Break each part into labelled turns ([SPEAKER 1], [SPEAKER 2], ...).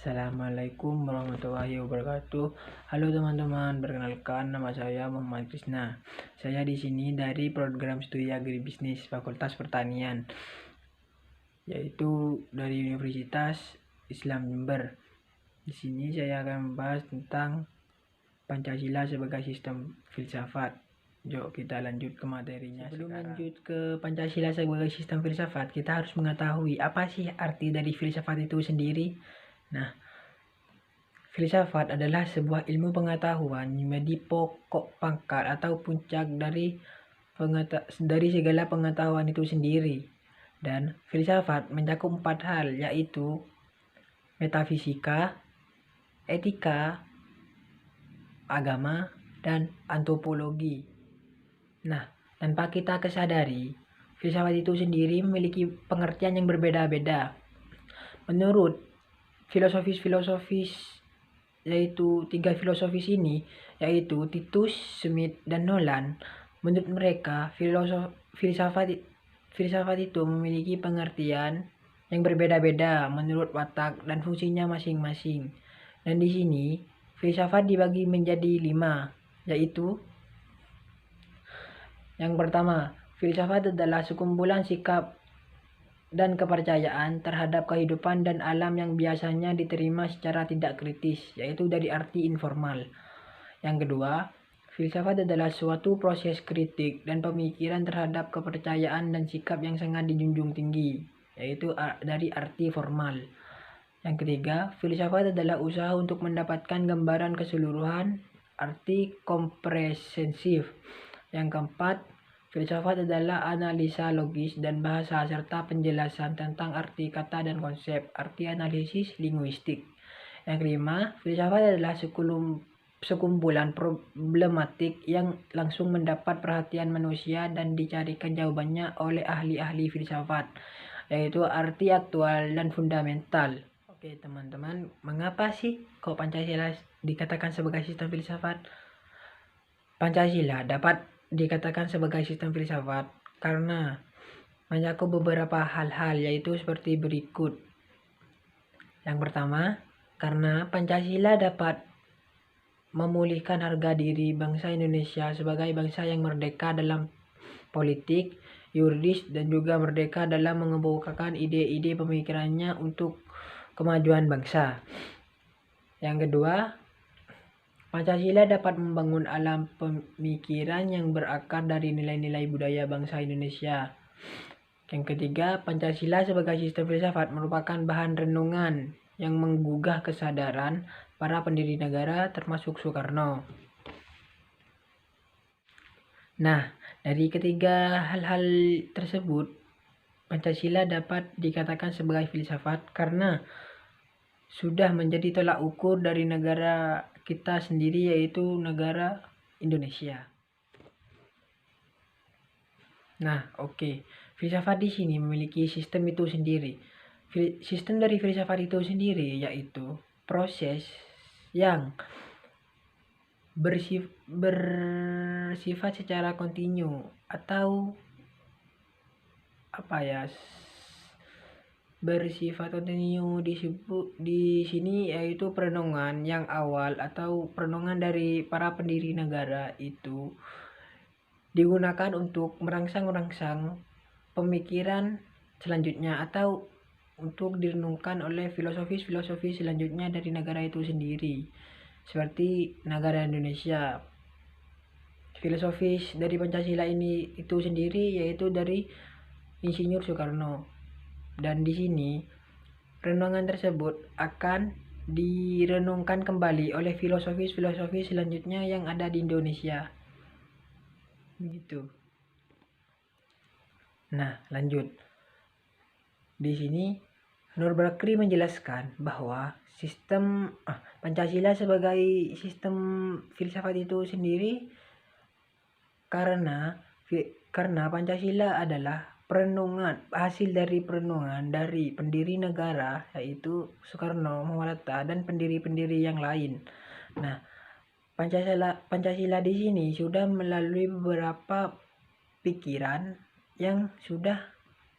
[SPEAKER 1] Assalamualaikum warahmatullahi wabarakatuh. Halo teman-teman, perkenalkan nama saya Muhammad Krisna. Saya di sini dari program studi agribisnis Fakultas Pertanian, yaitu dari Universitas Islam Jember. Di sini saya akan membahas tentang Pancasila sebagai sistem filsafat. Yuk kita lanjut ke materinya. Sebelum lanjut ke Pancasila sebagai sistem filsafat, kita harus mengetahui apa sih arti dari filsafat itu sendiri. Nah, filsafat adalah sebuah ilmu pengetahuan yang menjadi pokok pangkal atau puncak dari segala pengetahuan itu sendiri. Dan filsafat mencakup 4 hal, yaitu metafisika, etika, agama, dan antropologi. Nah, tanpa kita kesadari, filsafat itu sendiri memiliki pengertian yang berbeda-beda. Menurut filosofis yaitu 3 filosofis ini, yaitu Titus, Smith, dan Nolan. Menurut mereka, filsafat itu memiliki pengertian yang berbeda-beda menurut watak dan fungsinya masing-masing. Dan di sini filsafat dibagi menjadi 5, yaitu yang pertama, filsafat adalah sekumpulan sikap dan kepercayaan terhadap kehidupan dan alam yang biasanya diterima secara tidak kritis, yaitu dari arti informal. Yang kedua, filsafat adalah suatu proses kritik dan pemikiran terhadap kepercayaan dan sikap yang sangat dijunjung tinggi, yaitu dari arti formal. Yang ketiga, filsafat adalah usaha untuk mendapatkan gambaran keseluruhan, arti komprehensif. Yang keempat, filsafat adalah analisa logis dan bahasa serta penjelasan tentang arti kata dan konsep, arti analisis linguistik. Yang kelima, filsafat adalah sekumpulan problematik yang langsung mendapat perhatian manusia dan dicarikan jawabannya oleh ahli-ahli filsafat, yaitu arti aktual dan fundamental. Oke teman-teman, mengapa sih kok Pancasila dikatakan sebagai sistem filsafat? Pancasila dapat dikatakan sebagai sistem filsafat karena mencakup beberapa hal-hal, yaitu seperti berikut. Yang pertama, karena Pancasila dapat memulihkan harga diri bangsa Indonesia sebagai bangsa yang merdeka dalam politik, yuridis, dan juga merdeka dalam mengemukakan ide-ide pemikirannya untuk kemajuan bangsa. Yang kedua, Pancasila dapat membangun alam pemikiran yang berakar dari nilai-nilai budaya bangsa Indonesia. Yang ketiga, Pancasila sebagai sistem filsafat merupakan bahan renungan yang menggugah kesadaran para pendiri negara termasuk Soekarno. Nah, dari ketiga hal-hal tersebut, Pancasila dapat dikatakan sebagai filsafat karena sudah menjadi tolak ukur dari negara kita sendiri, yaitu negara Indonesia. Nah, oke. Filsafat di sini memiliki sistem itu sendiri. Sistem dari filsafat itu sendiri yaitu proses yang bersifat secara kontinu atau bersifat kontinu disebut di sini, yaitu perenungan yang awal atau perenungan dari para pendiri negara itu digunakan untuk merangsang pemikiran selanjutnya atau untuk direnungkan oleh filosofis selanjutnya dari negara itu sendiri, seperti negara Indonesia. Filosofis dari Pancasila ini itu sendiri yaitu dari Insinyur Soekarno. Dan di sini renungan tersebut akan direnungkan kembali oleh filosofis selanjutnya yang ada di Indonesia. Begitu. Nah, lanjut. Di sini Nur Bakri menjelaskan bahwa sistem Pancasila sebagai sistem filsafat itu sendiri karena Pancasila adalah hasil dari perenungan dari pendiri negara, yaitu Soekarno, Muhammad Hatta, dan pendiri-pendiri yang lain. Nah, Pancasila di sini sudah melalui beberapa pikiran yang sudah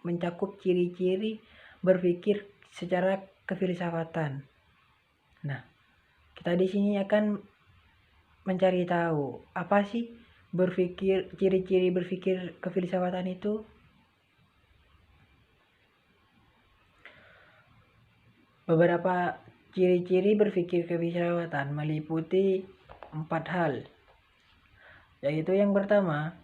[SPEAKER 1] mencakup ciri-ciri berpikir secara kefilsafatan. Nah, kita di sini akan mencari tahu apa sih ciri-ciri berpikir kefilsafatan itu. Beberapa ciri-ciri berpikir kefilsafatan meliputi 4 hal, yaitu yang pertama,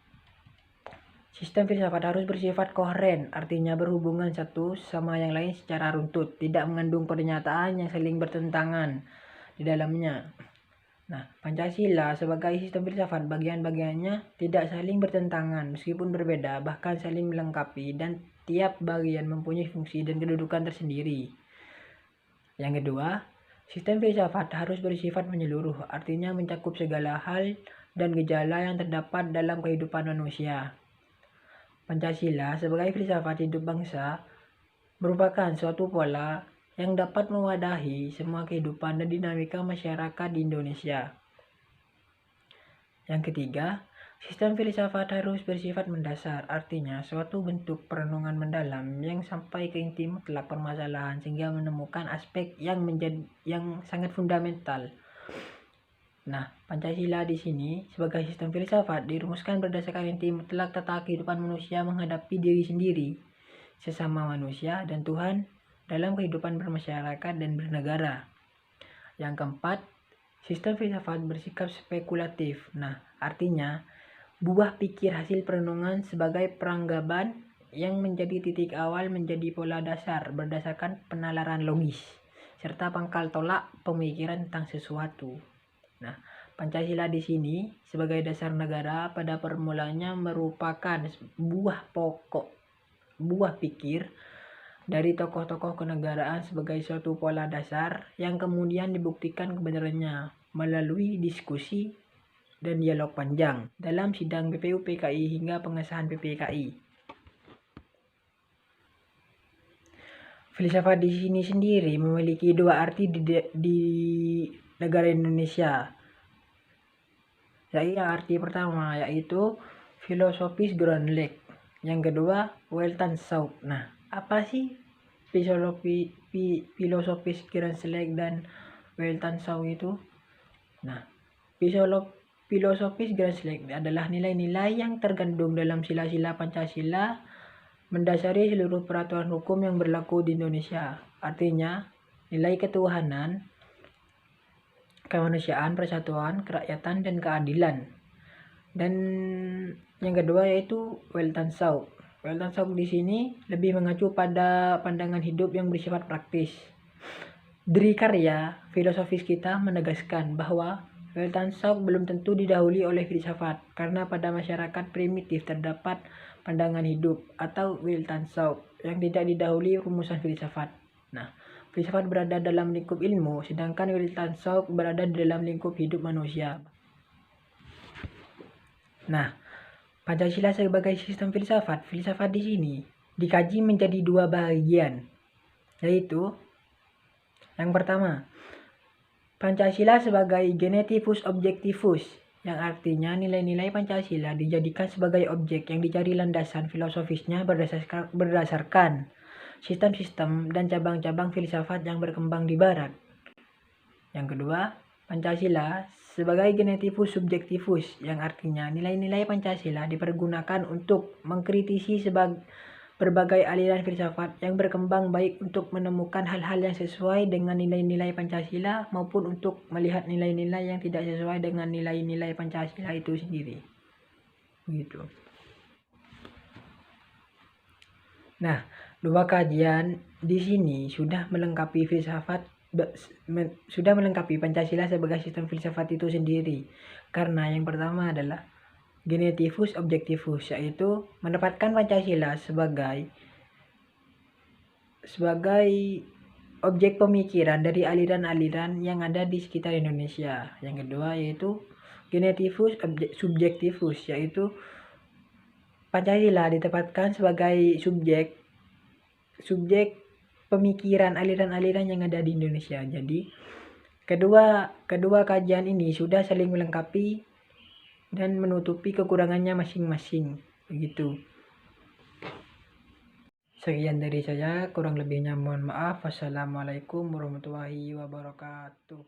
[SPEAKER 1] sistem filsafat harus bersifat koheren, artinya berhubungan satu sama yang lain secara runtut, tidak mengandung pernyataan yang saling bertentangan di dalamnya. Nah, Pancasila sebagai sistem filsafat bagian-bagiannya tidak saling bertentangan meskipun berbeda, bahkan saling melengkapi dan tiap bagian mempunyai fungsi dan kedudukan tersendiri. Yang kedua, sistem filsafat harus bersifat menyeluruh, artinya mencakup segala hal dan gejala yang terdapat dalam kehidupan manusia. Pancasila sebagai filsafat hidup bangsa merupakan suatu pola yang dapat mewadahi semua kehidupan dan dinamika masyarakat di Indonesia. Yang ketiga, sistem filsafat harus bersifat mendasar, artinya suatu bentuk perenungan mendalam yang sampai ke inti mutlak permasalahan sehingga menemukan aspek yang sangat fundamental. Nah, Pancasila di sini sebagai sistem filsafat dirumuskan berdasarkan inti mutlak tata kehidupan manusia menghadapi diri sendiri, sesama manusia, dan Tuhan dalam kehidupan bermasyarakat dan bernegara. Yang keempat, sistem filsafat bersikap spekulatif. Nah, artinya buah pikir hasil perenungan sebagai peranggapan yang menjadi titik awal menjadi pola dasar berdasarkan penalaran logis serta pangkal tolak pemikiran tentang sesuatu. Nah, Pancasila di sini sebagai dasar negara pada permulanya merupakan buah pikir dari tokoh-tokoh kenegaraan sebagai suatu pola dasar yang kemudian dibuktikan kebenarannya melalui diskusi dan dialog panjang dalam sidang PPU PKI hingga pengesahan PPKI. Filsafat di sini sendiri memiliki dua arti di negara Indonesia. Yaitu yang arti pertama yaitu filosofis Grundleg, yang kedua Weltanschauung. Nah, apa sih filosofis Grundleg dan Weltanschauung itu? Nah, filosofis Grundleg adalah nilai-nilai yang terkandung dalam sila-sila Pancasila mendasari seluruh peraturan hukum yang berlaku di Indonesia. Artinya, nilai ketuhanan, kemanusiaan, persatuan, kerakyatan, dan keadilan. Dan yang kedua yaitu Weltanschauung. Weltanschauung di sini lebih mengacu pada pandangan hidup yang bersifat praktis. Dari karya filosofis kita menegaskan bahwa Weltanschauung belum tentu didahului oleh filsafat, karena pada masyarakat primitif terdapat pandangan hidup atau Weltanschauung yang tidak didahului rumusan filsafat. Nah, filsafat berada dalam lingkup ilmu, sedangkan Weltanschauung berada di dalam lingkup hidup manusia. Nah, Pancasila sebagai sistem filsafat di sini dikaji menjadi dua bagian, yaitu yang pertama, Pancasila sebagai genetivus objektivus, yang artinya nilai-nilai Pancasila dijadikan sebagai objek yang dicari landasan filosofisnya berdasarkan sistem-sistem dan cabang-cabang filsafat yang berkembang di Barat. Yang kedua, Pancasila sebagai genetivus subjektivus, yang artinya nilai-nilai Pancasila dipergunakan untuk mengkritisi berbagai aliran filsafat yang berkembang, baik untuk menemukan hal-hal yang sesuai dengan nilai-nilai Pancasila maupun untuk melihat nilai-nilai yang tidak sesuai dengan nilai-nilai Pancasila itu sendiri. Begitu. Nah, dua kajian di sini sudah melengkapi Pancasila sebagai sistem filsafat itu sendiri. Karena yang pertama adalah genetivus objektivus, yaitu menempatkan Pancasila sebagai objek pemikiran dari aliran-aliran yang ada di sekitar Indonesia. Yang kedua yaitu genetivus subjektivus, yaitu Pancasila ditempatkan sebagai subjek pemikiran aliran-aliran yang ada di Indonesia. Jadi kedua kajian ini sudah saling melengkapi dan menutupi kekurangannya masing-masing, begitu. Sekian dari saya, kurang lebihnya mohon maaf. Wassalamualaikum warahmatullahi wabarakatuh.